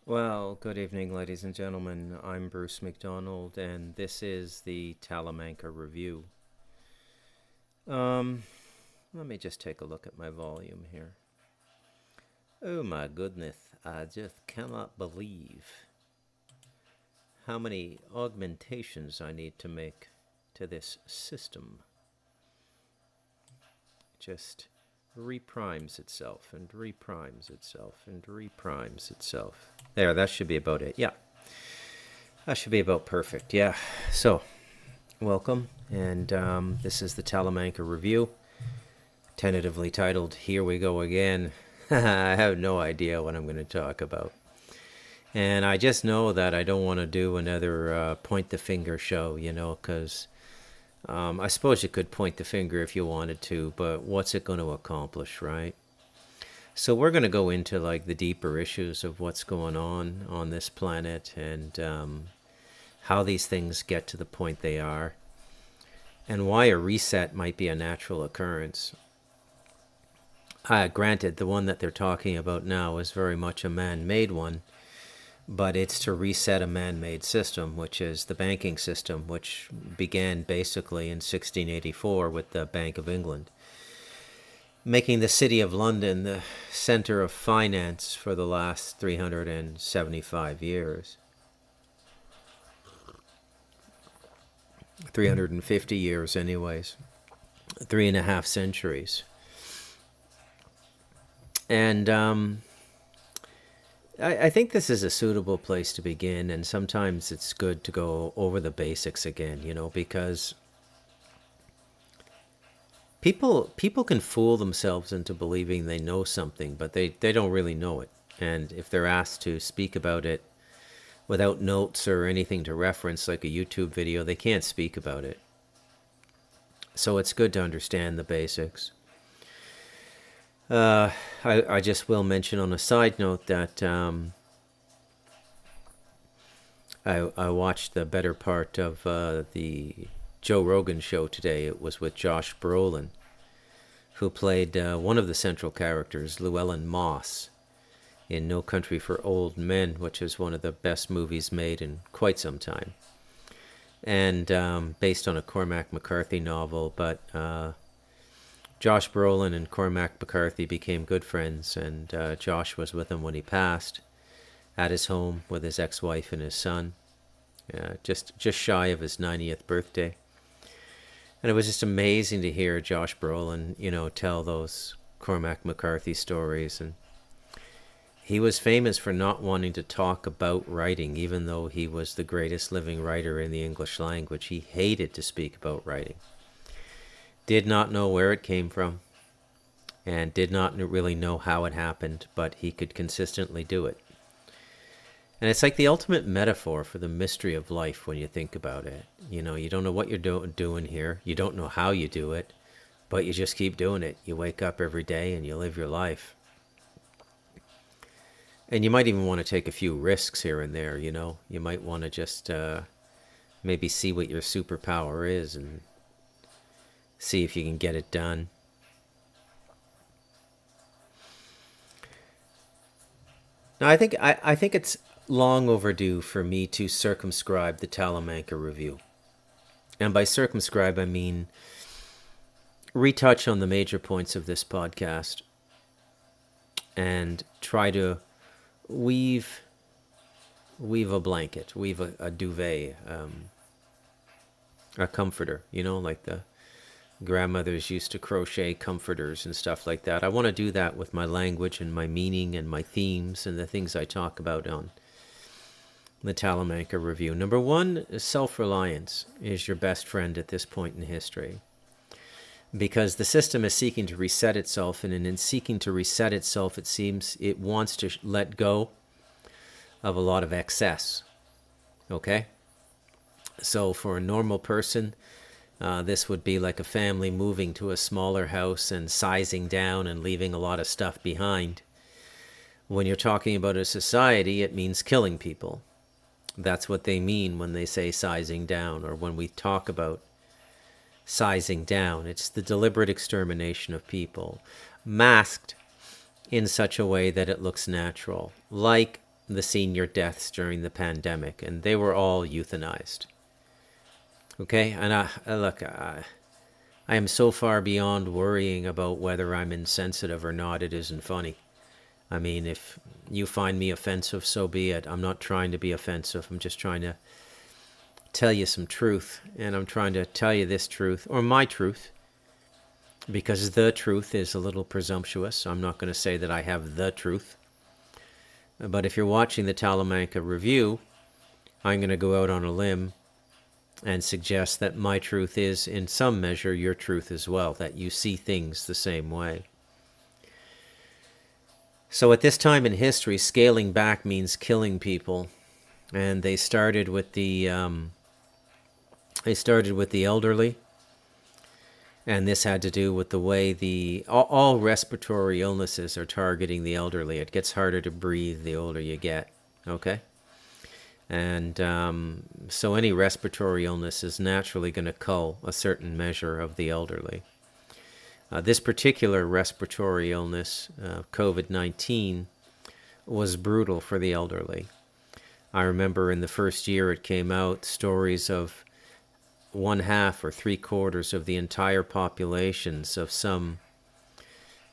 Well, good evening, ladies and gentlemen. I'm Bruce McDonald, and this is the Talamanca Review. Let me just take a look at my volume here. Oh my goodness, I just cannot believe how many augmentations I need to make to this system. It just reprimes itself and reprimes itself and reprimes itself. There, that should be about it. Yeah, that should be about perfect. Yeah. So, welcome, and this is the Talamanca Review, tentatively titled "Here We Go Again." I have no idea what I'm going to talk about, and I just know that I don't want to do another point the finger show, because I suppose you could point the finger if you wanted to, but what's it going to accomplish, right? So we're going to go into like the deeper issues of what's going on this planet, and how these things get to the point they are, and why a reset might be a natural occurrence. Granted, the one that they're talking about now is very much a man-made one, but it's to reset a man-made system, which is the banking system, which began basically in 1684 with the Bank of England, making the City of London the center of finance for the last 375 years. 350 years anyways. 3.5 centuries. And I think this is a suitable place to begin, and sometimes it's good to go over the basics again, because people can fool themselves into believing they know something, but they don't really know it. And if they're asked to speak about it without notes or anything to reference, like a YouTube video, they can't speak about it. So it's good to understand the basics. I just will mention on a side note that I watched the better part of the Joe Rogan show today. It was with Josh Brolin, who played one of the central characters, Llewellyn Moss, in No Country for Old Men, which is one of the best movies made in quite some time, and based on a Cormac McCarthy novel. But Josh Brolin and Cormac McCarthy became good friends, and Josh was with him when he passed, at his home with his ex-wife and his son, just shy of his 90th birthday. And it was just amazing to hear Josh Brolin, tell those Cormac McCarthy stories. And he was famous for not wanting to talk about writing, even though he was the greatest living writer in the English language. He hated to speak about writing. Did not know where it came from, and did not really know how it happened, but he could consistently do it. And it's like the ultimate metaphor for the mystery of life when you think about it. You don't know what you're doing here. You don't know how you do it, but you just keep doing it. You wake up every day and you live your life. And you might even want to take a few risks here and there, You might want to just maybe see what your superpower is and see if you can get it done. Now, I think it's long overdue for me to circumscribe the Talamanca Review. And by circumscribe, I mean retouch on the major points of this podcast and try to weave a blanket, weave a duvet, a comforter, like the grandmothers used to crochet comforters and stuff like that. I want to do that with my language and my meaning and my themes and the things I talk about on the Talamanca Review. Number one, self-reliance is your best friend at this point in history, because the system is seeking to reset itself, and in seeking to reset itself, it seems it wants to let go of a lot of excess. Okay? So for a normal person, this would be like a family moving to a smaller house and sizing down and leaving a lot of stuff behind. When you're talking about a society, it means killing people. That's what they mean when they say sizing down, or when we talk about sizing down. It's the deliberate extermination of people, masked in such a way that it looks natural, like the senior deaths during the pandemic, and they were all euthanized. Okay, and I am so far beyond worrying about whether I'm insensitive or not. It isn't funny. I mean, if you find me offensive, so be it. I'm not trying to be offensive. I'm just trying to tell you some truth, and I'm trying to tell you this truth, or my truth, because the truth is a little presumptuous. I'm not going to say that I have the truth. But if you're watching the Talamanca review, I'm going to go out on a limb and suggest that my truth is, in some measure, your truth as well, that you see things the same way. So at this time in history, scaling back means killing people. And they started with the elderly. And this had to do with the way all respiratory illnesses are targeting the elderly. It gets harder to breathe the older you get, okay? And so any respiratory illness is naturally going to cull a certain measure of the elderly. This particular respiratory illness, COVID-19, was brutal for the elderly. I remember in the first year it came out, stories of 1/2 or 3/4 of the entire populations of some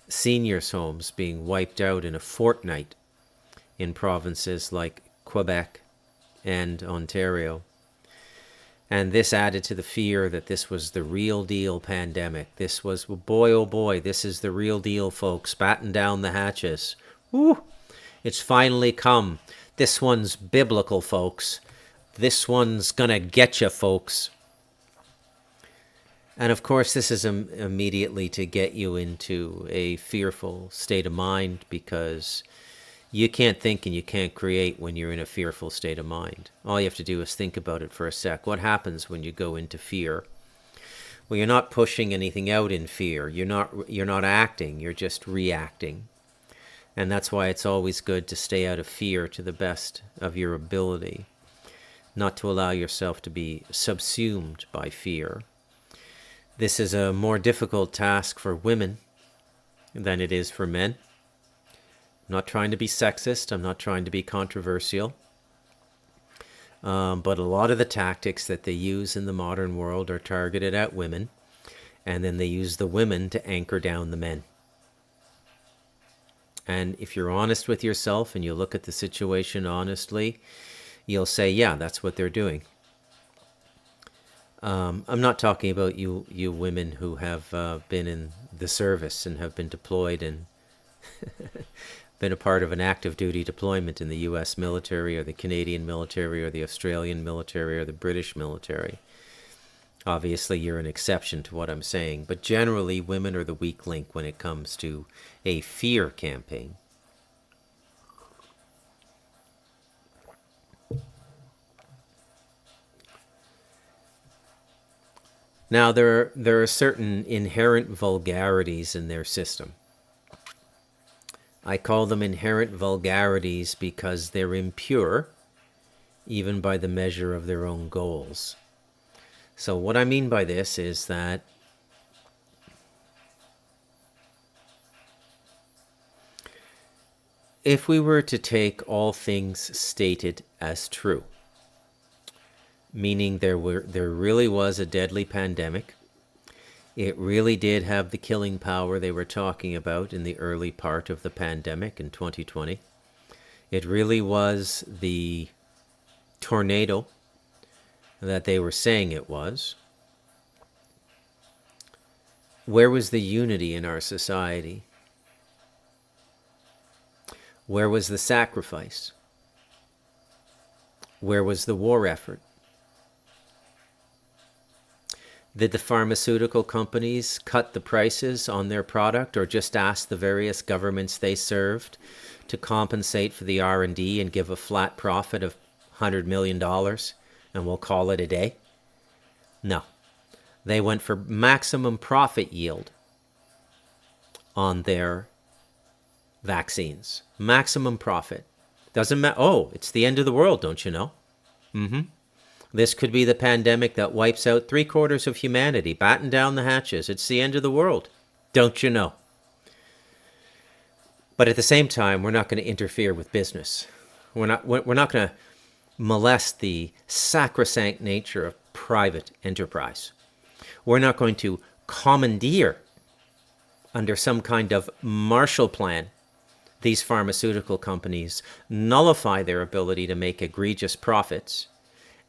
seniors' homes being wiped out in a fortnight in provinces like Quebec and Ontario. And this added to the fear that this was the real deal pandemic. This was, boy oh boy, this is the real deal, folks. Batten down the hatches. Woo! It's finally come. This one's biblical, folks. This one's gonna get you, folks. And of course, this is immediately to get you into a fearful state of mind, because you can't think and you can't create when you're in a fearful state of mind. All you have to do is think about it for a sec. What happens when you go into fear? Well, you're not pushing anything out in fear. You're not acting. You're just reacting. And that's why it's always good to stay out of fear to the best of your ability, not to allow yourself to be subsumed by fear. This is a more difficult task for women than it is for men. I'm not trying to be sexist. I'm not trying to be controversial. But a lot of the tactics that they use in the modern world are targeted at women, and then they use the women to anchor down the men. And if you're honest with yourself and you look at the situation honestly, you'll say, yeah, that's what they're doing. I'm not talking about you women who have been in the service and have been deployed and been a part of an active duty deployment in the U.S. military or the Canadian military or the Australian military or the British military. Obviously, you're an exception to what I'm saying, but generally, women are the weak link when it comes to a fear campaign. Now, there are certain inherent vulgarities in their system. I call them inherent vulgarities because they're impure, even by the measure of their own goals. So what I mean by this is that if we were to take all things stated as true, meaning there really was a deadly pandemic, it really did have the killing power they were talking about in the early part of the pandemic in 2020. It really was the tornado that they were saying it was. Where was the unity in our society? Where was the sacrifice? Where was the war effort? Did the pharmaceutical companies cut the prices on their product, or just ask the various governments they served to compensate for the R&D and give a flat profit of $100 million and we'll call it a day? No. They went for maximum profit yield on their vaccines. Maximum profit. Doesn't matter. Oh, it's the end of the world, don't you know? This could be the pandemic that wipes out 3/4 of humanity. Batten down the hatches. It's the end of the world. Don't you know? But at the same time, we're not going to interfere with business. We're not going to molest the sacrosanct nature of private enterprise. We're not going to commandeer, under some kind of Marshall Plan, these pharmaceutical companies, nullify their ability to make egregious profits,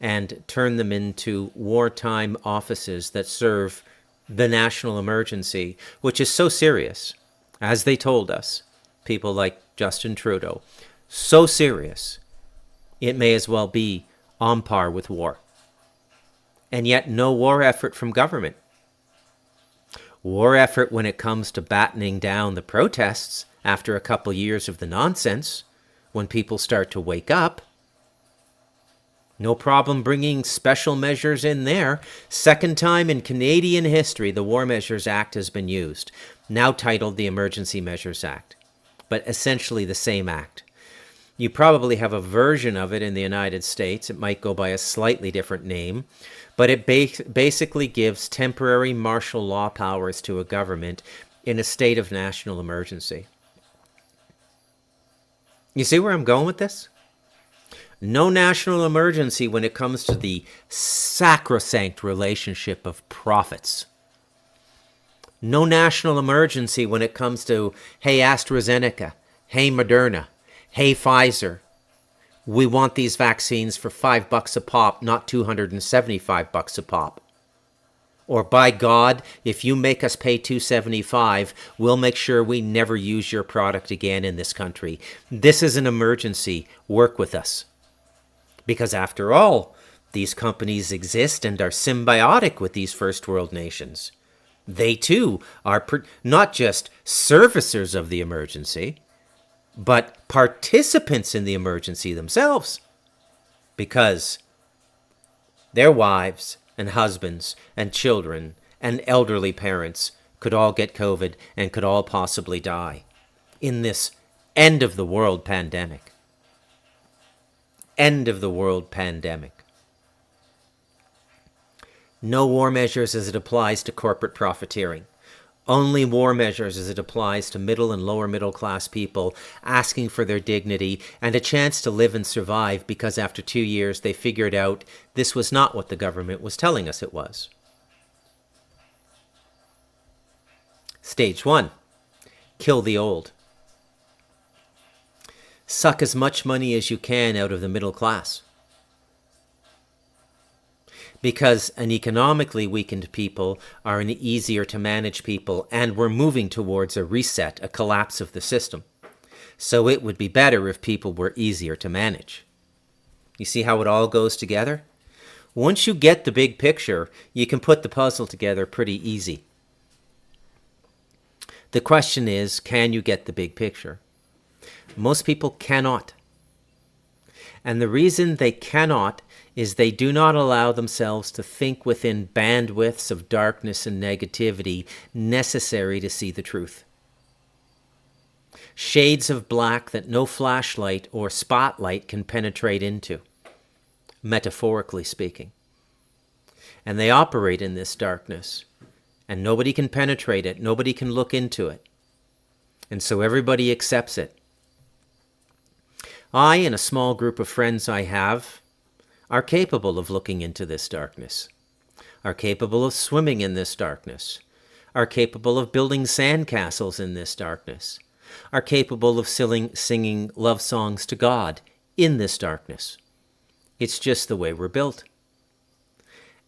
and turn them into wartime offices that serve the national emergency, which is so serious, as they told us, people like Justin Trudeau, so serious, it may as well be on par with war. And yet no war effort from government. War effort when it comes to battening down the protests after a couple years of the nonsense, when people start to wake up. No problem bringing special measures in there. Second time in Canadian history the War Measures Act has been used, now titled the Emergency Measures Act, but essentially the same act. You probably have a version of it in the United States. It might go by a slightly different name, but it basically gives temporary martial law powers to a government in a state of national emergency. You see where I'm going with this? No national emergency when it comes to the sacrosanct relationship of profits. No national emergency when it comes to, hey, AstraZeneca, hey, Moderna, hey, Pfizer, we want these vaccines for $5 a pop, not $275 a pop. Or by God, if you make us pay $275, we'll make sure we never use your product again in this country. This is an emergency. Work with us. Because after all, these companies exist and are symbiotic with these first world nations. They too are not just servicers of the emergency, but participants in the emergency themselves, because their wives and husbands and children and elderly parents could all get COVID and could all possibly die in this end of the world pandemic. End of the world pandemic. No war measures as it applies to corporate profiteering. Only war measures as it applies to middle and lower middle class people asking for their dignity and a chance to live and survive, because after 2 years they figured out this was not what the government was telling us it was. Stage 1. Kill the old. Suck as much money as you can out of the middle class. Because an economically weakened people are an easier to manage people, and we're moving towards a reset, a collapse of the system. So it would be better if people were easier to manage. You see how it all goes together? Once you get the big picture, you can put the puzzle together pretty easy. The question is, can you get the big picture? Most people cannot. And the reason they cannot is they do not allow themselves to think within bandwidths of darkness and negativity necessary to see the truth. Shades of black that no flashlight or spotlight can penetrate into, metaphorically speaking. And they operate in this darkness, and nobody can penetrate it, nobody can look into it. And so everybody accepts it. I and a small group of friends I have are capable of looking into this darkness, are capable of swimming in this darkness, are capable of building sandcastles in this darkness, are capable of singing love songs to God in this darkness. It's just the way we're built.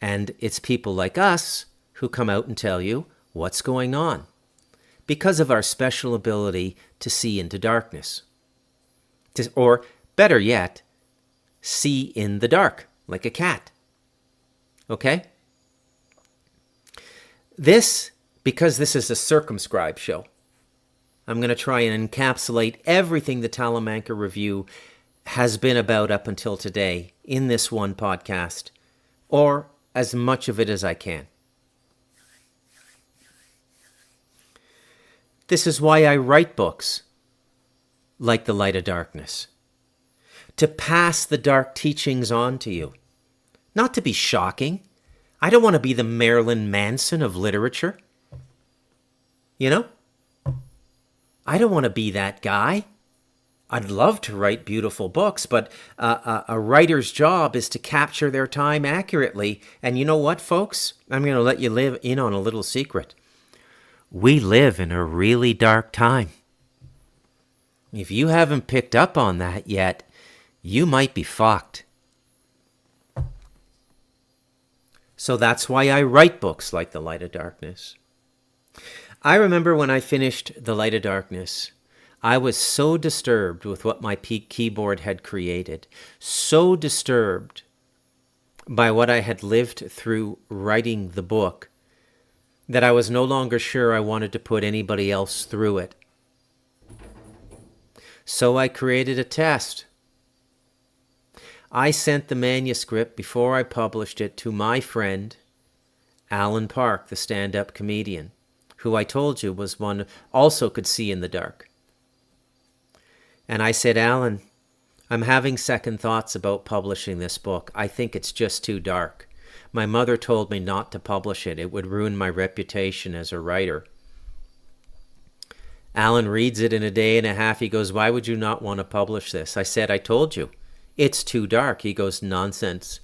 And it's people like us who come out and tell you what's going on, because of our special ability to see into darkness. Or better yet, see in the dark, like a cat. Okay? Because this is a circumscribed show, I'm going to try and encapsulate everything the Talamanca Review has been about up until today in this one podcast, or as much of it as I can. This is why I write books like The Light of Darkness, to pass the dark teachings on to you, not to be shocking. I don't want to be the Marilyn Manson of literature. You know? I don't want to be that guy. I'd love to write beautiful books, but a writer's job is to capture their time accurately. And you know what, folks? I'm going to let you live in on a little secret. We live in a really dark time. If you haven't picked up on that yet, you might be fucked. So that's why I write books like The Light of Darkness. I remember when I finished The Light of Darkness, I was so disturbed with what my keyboard had created, so disturbed by what I had lived through writing the book, that I was no longer sure I wanted to put anybody else through it. So I created a test. I sent the manuscript before I published it to my friend, Alan Park, the stand-up comedian, who I told you was one also could see in the dark. And I said, Alan, I'm having second thoughts about publishing this book. I think it's just too dark. My mother told me not to publish it. It would ruin my reputation as a writer. Alan reads it in a day and a half. He goes, why would you not want to publish this? I said, I told you. It's too dark. He goes, nonsense.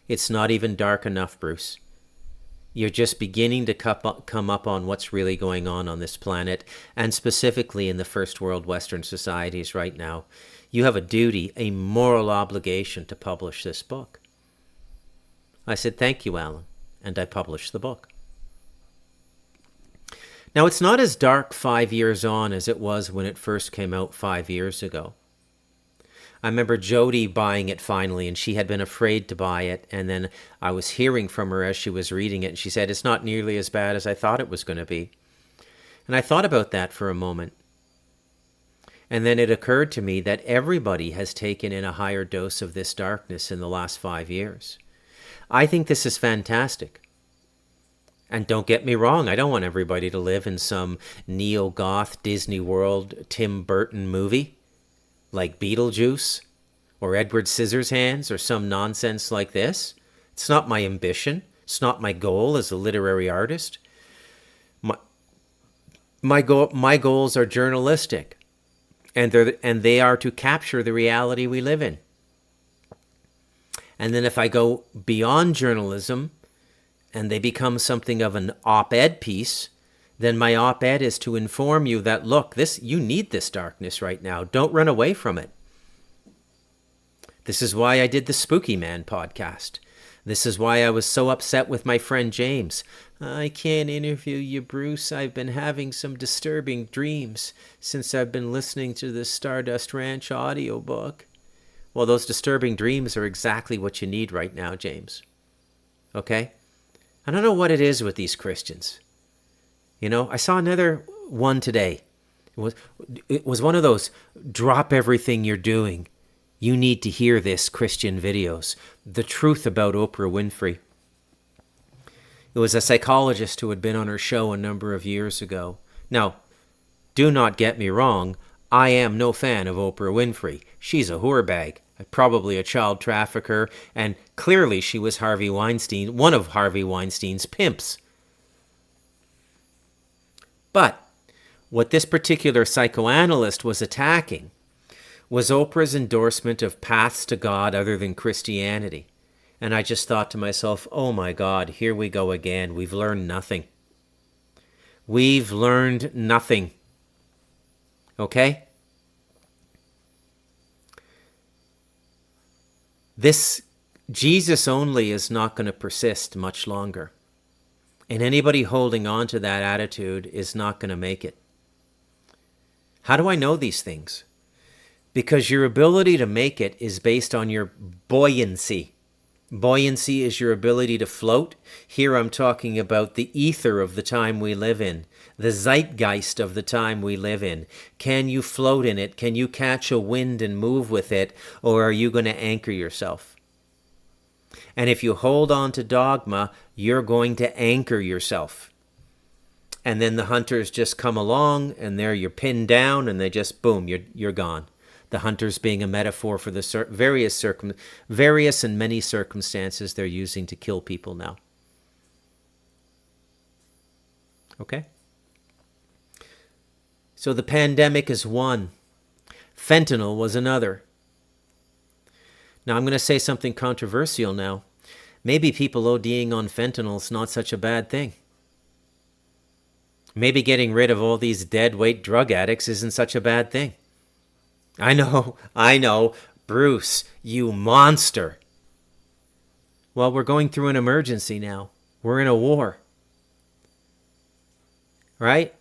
It's not even dark enough, Bruce. You're just beginning to come up on what's really going on this planet, and specifically in the first world Western societies right now. You have a duty, a moral obligation to publish this book. I said, thank you, Alan, and I published the book. Now, it's not as dark 5 years on as it was when it first came out 5 years ago. I remember Jody buying it finally, and she had been afraid to buy it, and then I was hearing from her as she was reading it, and she said, it's not nearly as bad as I thought it was going to be. And I thought about that for a moment. And then it occurred to me that everybody has taken in a higher dose of this darkness in the last 5 years. I think this is fantastic. And don't get me wrong, I don't want everybody to live in some neo-goth Disney World Tim Burton movie like Beetlejuice or Edward Scissorhands or some nonsense like this. It's not my ambition. It's not my goal as a literary artist. My goals are journalistic, and they are to capture the reality we live in. And then if I go beyond journalism and they become something of an op-ed piece, then my op-ed is to inform you that, look, you need this darkness right now. Don't run away from it. This is why I did the Spooky Man podcast. This is why I was so upset with my friend James. I can't interview you, Bruce. I've been having some disturbing dreams since I've been listening to the Stardust Ranch audiobook. Well, those disturbing dreams are exactly what you need right now, James. Okay? I don't know what it is with these Christians. You know, I saw another one today. It was one of those drop everything you're doing. You need to hear this Christian videos. The truth about Oprah Winfrey. It was a psychologist who had been on her show a number of years ago. Now, do not get me wrong. I am no fan of Oprah Winfrey. She's a whorebag, probably a child trafficker, and clearly she was Harvey Weinstein, one of Harvey Weinstein's pimps. But what this particular psychoanalyst was attacking was Oprah's endorsement of paths to God other than Christianity. And I just thought to myself, oh my God, here we go again. We've learned nothing. We've learned nothing. Okay? This Jesus only is not going to persist much longer. And anybody holding on to that attitude is not going to make it. How do I know these things? Because your ability to make it is based on your buoyancy. Buoyancy is your ability to float. Here I'm talking about the ether of the time we live in, the zeitgeist of the time we live in. Can you float in it? Can you catch a wind and move with it? Or are you going to anchor yourself? And if you hold on to dogma, you're going to anchor yourself. And then the hunters just come along and there you're pinned down and they just, boom, you're gone. The hunters being a metaphor for the various and many circumstances they're using to kill people now. Okay? So the pandemic is one. Fentanyl was another. Now I'm going to say something controversial now. Maybe people ODing on fentanyl is not such a bad thing. Maybe getting rid of all these dead-weight drug addicts isn't such a bad thing. I know, Bruce, you monster. Well, we're going through an emergency now. We're in a war. Right?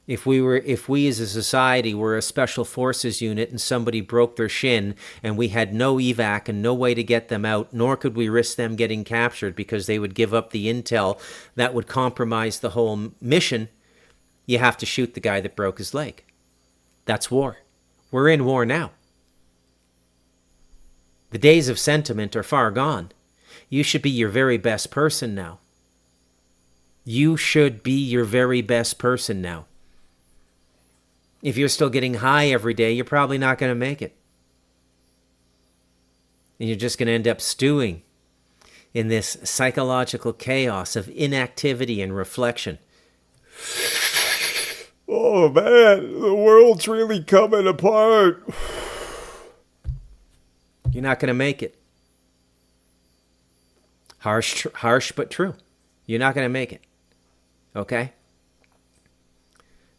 If we as a society were a special forces unit and somebody broke their shin and we had no evac and no way to get them out, nor could we risk them getting captured because they would give up the intel that would compromise the whole mission, you have to shoot the guy that broke his leg. That's war. We're in war now. The days of sentiment are far gone. You should be your very best person now. You should be your very best person now. If you're still getting high every day, you're probably not going to make it. And you're just going to end up stewing in this psychological chaos of inactivity and reflection. Oh man, the world's really coming apart. You're not going to make it. Harsh but true. You're not going to make it. Okay?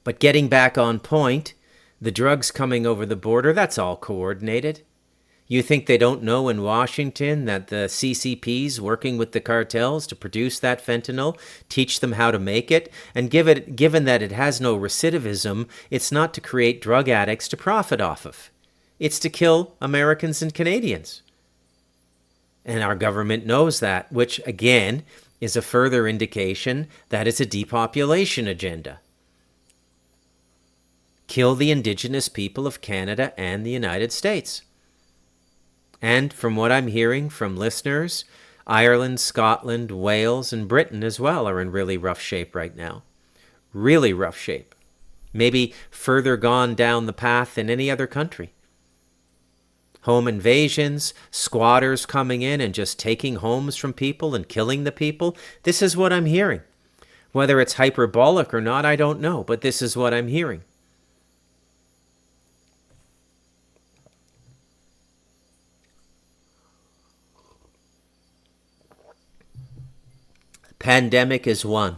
But getting back on point, the drugs coming over the border, that's all coordinated. You think they don't know in Washington that the CCP's working with the cartels to produce that fentanyl, teach them how to make it, and given that it has no recidivism, it's not to create drug addicts to profit off of. It's to kill Americans and Canadians. And our government knows that, which, again, is a further indication that it's a depopulation agenda. Kill the indigenous people of Canada and the United States. And from what I'm hearing from listeners, Ireland, Scotland, Wales, and Britain as well are in really rough shape right now. Really rough shape. Maybe further gone down the path than any other country. Home invasions, squatters coming in and just taking homes from people and killing the people. This is what I'm hearing. Whether it's hyperbolic or not, I don't know, but this is what I'm hearing. Pandemic is one.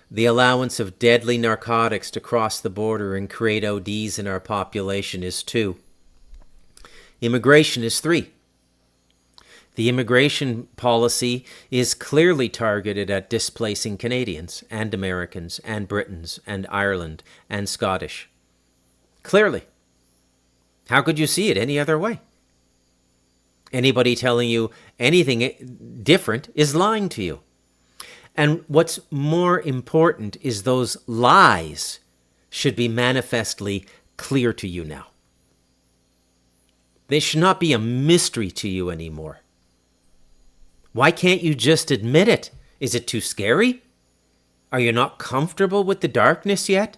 The allowance of deadly narcotics to cross the border and create ODs in our population is two. Immigration is three. The immigration policy is clearly targeted at displacing Canadians and Americans and Britons and Ireland and Scottish. Clearly. How could you see it any other way? Anybody telling you anything different is lying to you. And what's more important is those lies should be manifestly clear to you now. They should not be a mystery to you anymore. Why can't you just admit it? Is it too scary? Are you not comfortable with the darkness yet?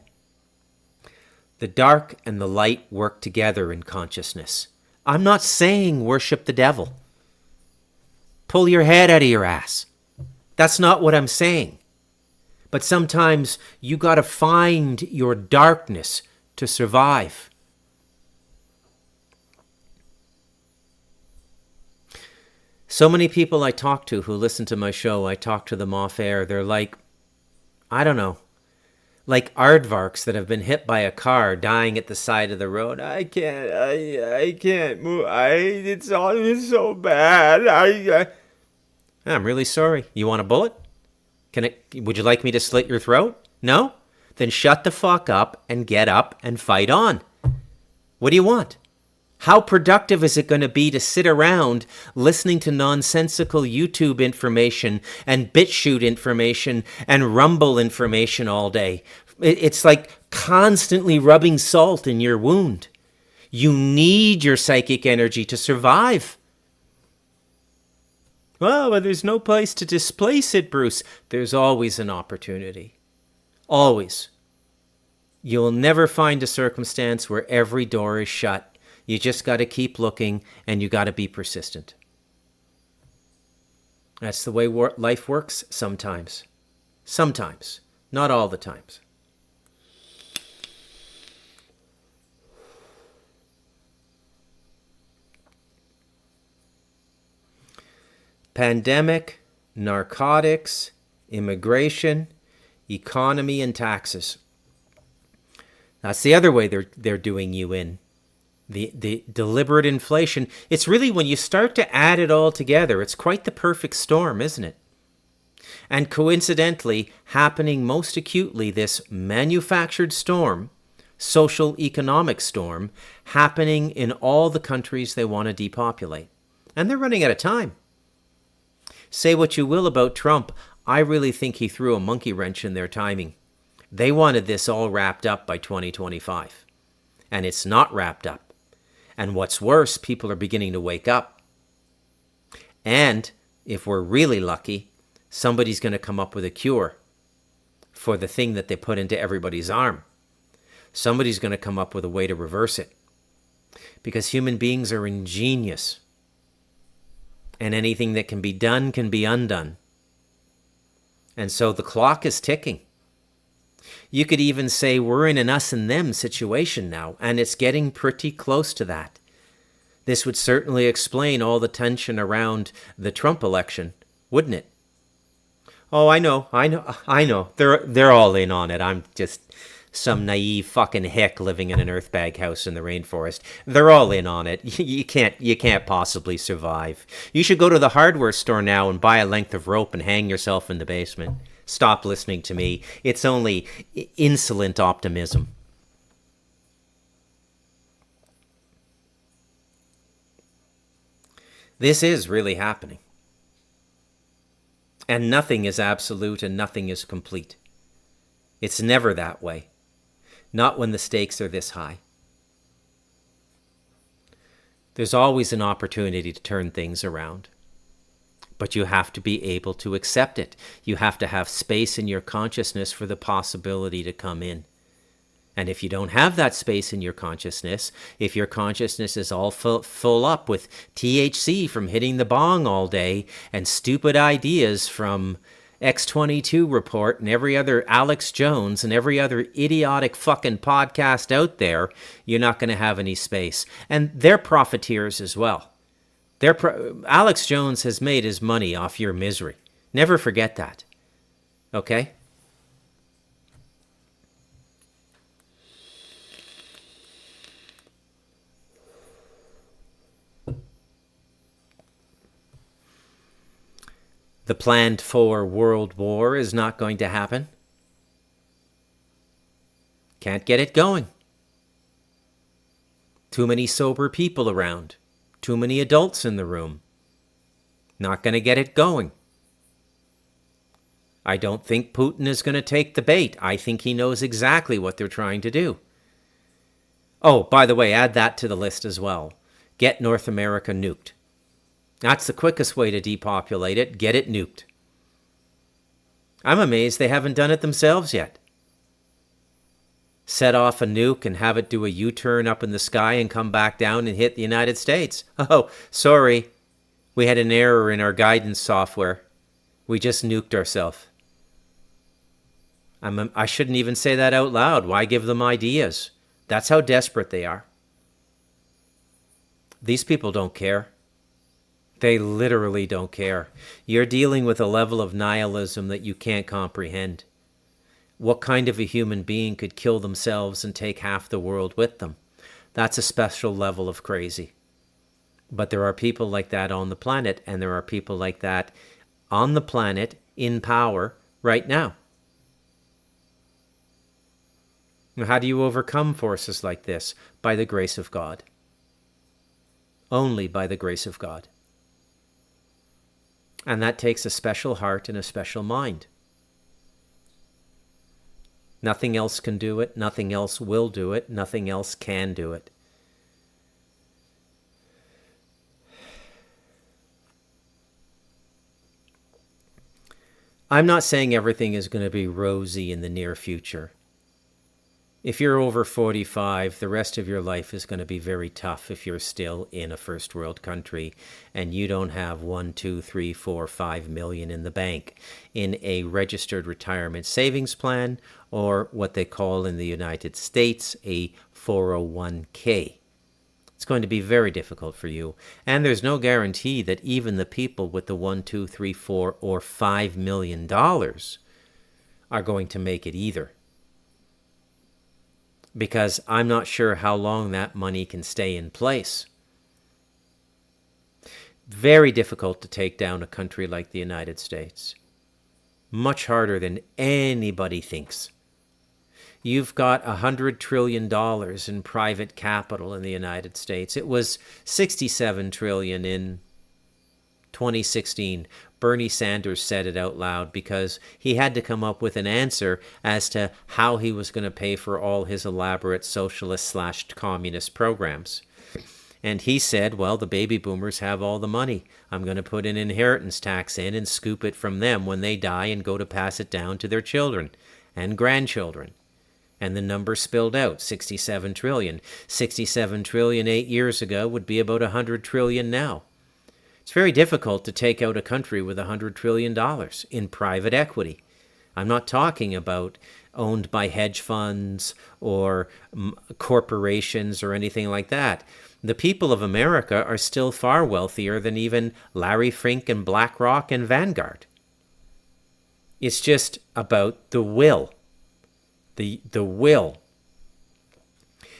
The dark and the light work together in consciousness. I'm not saying worship the devil. Pull your head out of your ass. That's not what I'm saying. But sometimes you got to find your darkness to survive. So many people I talk to who listen to my show, I talk to them off air, they're like, I don't know, like aardvarks that have been hit by a car dying at the side of the road. I can't move. It's so bad. I'm really sorry. You want a bullet? Would you like me to slit your throat? No? Then shut the fuck up and get up and fight on. What do you want? How productive is it going to be to sit around listening to nonsensical YouTube information and BitChute information and Rumble information all day? It's like constantly rubbing salt in your wound. You need your psychic energy to survive. Well, but there's no place to displace it, Bruce. There's always an opportunity. Always. You'll never find a circumstance where every door is shut. You just got to keep looking, and you got to be persistent. That's the way life works sometimes. Sometimes. Not all the times. Pandemic, narcotics, immigration, economy, and taxes. That's the other way they're doing you in. The deliberate inflation. It's really when you start to add it all together, it's quite the perfect storm, isn't it? And coincidentally, happening most acutely, this manufactured storm, social economic storm, happening in all the countries they want to depopulate. And they're running out of time. Say what you will about Trump, I really think he threw a monkey wrench in their timing. They wanted this all wrapped up by 2025. And it's not wrapped up. And what's worse, people are beginning to wake up. And if we're really lucky, somebody's going to come up with a cure for the thing that they put into everybody's arm. Somebody's going to come up with a way to reverse it. Because human beings are ingenious. And anything that can be done can be undone. And so the clock is ticking. You could even say we're in an us and them situation now, and it's getting pretty close to that. This would certainly explain all the tension around the Trump election, wouldn't it? Oh, I know. They're all in on it. I'm just some naive fucking hick living in an earthbag house in the rainforest. They're all in on it. You can't possibly survive. You should go to the hardware store now and buy a length of rope and hang yourself in the basement. Stop listening to me. It's only insolent optimism. This is really happening. And nothing is absolute and nothing is complete. It's never that way. Not when the stakes are this high. There's always an opportunity to turn things around. But you have to be able to accept it. You have to have space in your consciousness for the possibility to come in. And if you don't have that space in your consciousness, if your consciousness is all full up with THC from hitting the bong all day and stupid ideas from X22 Report and every other Alex Jones and every other idiotic fucking podcast out there, you're not going to have any space. And they're profiteers as well. Alex Jones has made his money off your misery. Never forget that. Okay? The planned for world war is not going to happen. Can't get it going. Too many sober people around. Too many adults in the room. Not going to get it going. I don't think Putin is going to take the bait. I think he knows exactly what they're trying to do. Oh, by the way, add that to the list as well. Get North America nuked. That's the quickest way to depopulate it. Get it nuked. I'm amazed they haven't done it themselves yet. Set off a nuke and have it do a U-turn up in the sky and come back down and hit the United States. Oh, sorry. We had an error in our guidance software. We just nuked ourselves. I shouldn't even say that out loud. Why give them ideas? That's how desperate they are. These people don't care. They literally don't care. You're dealing with a level of nihilism that you can't comprehend. What kind of a human being could kill themselves and take half the world with them? That's a special level of crazy. But there are people like that on the planet, and there are people like that on the planet in power right now. How do you overcome forces like this? By the grace of God. Only by the grace of God. And that takes a special heart and a special mind. Nothing else can do it. Nothing else will do it. Nothing else can do it. I'm not saying everything is going to be rosy in the near future. If you're over 45, the rest of your life is going to be very tough if you're still in a first world country and you don't have 1, 2, 3, 4, 5 million in the bank in a registered retirement savings plan, or what they call in the United States a 401k. It's going to be very difficult for you. And there's no guarantee that even the people with the 1, 2, 3, 4, or $5 million are going to make it either. Because I'm not sure how long that money can stay in place. Very difficult to take down a country like the United States. Much harder than anybody thinks. You've got $100 trillion in private capital in the United States. It was $67 trillion in 2016. Bernie Sanders said it out loud because he had to come up with an answer as to how he was going to pay for all his elaborate socialist/communist programs. And he said, well, the baby boomers have all the money. I'm going to put an inheritance tax in and scoop it from them when they die and go to pass it down to their children and grandchildren. And the number spilled out, 67 trillion. 67 trillion 8 years ago would be about 100 trillion now. It's very difficult to take out a country with $100 trillion in private equity. I'm not talking about owned by hedge funds or corporations or anything like that. The people of America are still far wealthier than even Larry Fink and BlackRock and Vanguard. It's just about the will. The will.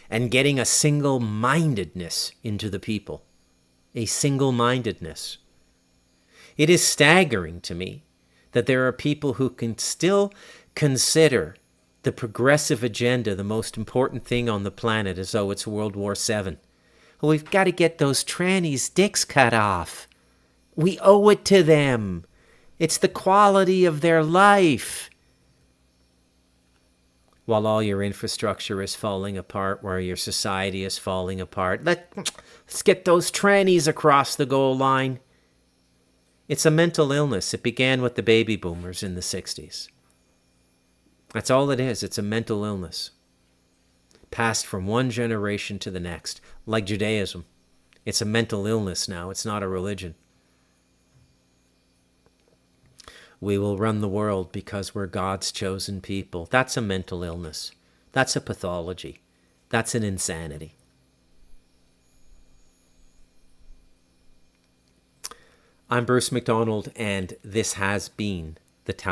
And getting a single-mindedness into the people. A single-mindedness. It is staggering to me that there are people who can still consider the progressive agenda the most important thing on the planet as though it's World War VII. Well, we've got to get those trannies' dicks cut off. We owe it to them. It's the quality of their life. While all your infrastructure is falling apart, where your society is falling apart. Let's get those trannies across the goal line. It's a mental illness. It began with the baby boomers in the 60s. That's all it is. It's a mental illness. Passed from one generation to the next, like Judaism. It's a mental illness now. It's not a religion. We will run the world because we're God's chosen people. That's a mental illness. That's a pathology. That's an insanity. I'm Bruce McDonald, and this has been the Tal.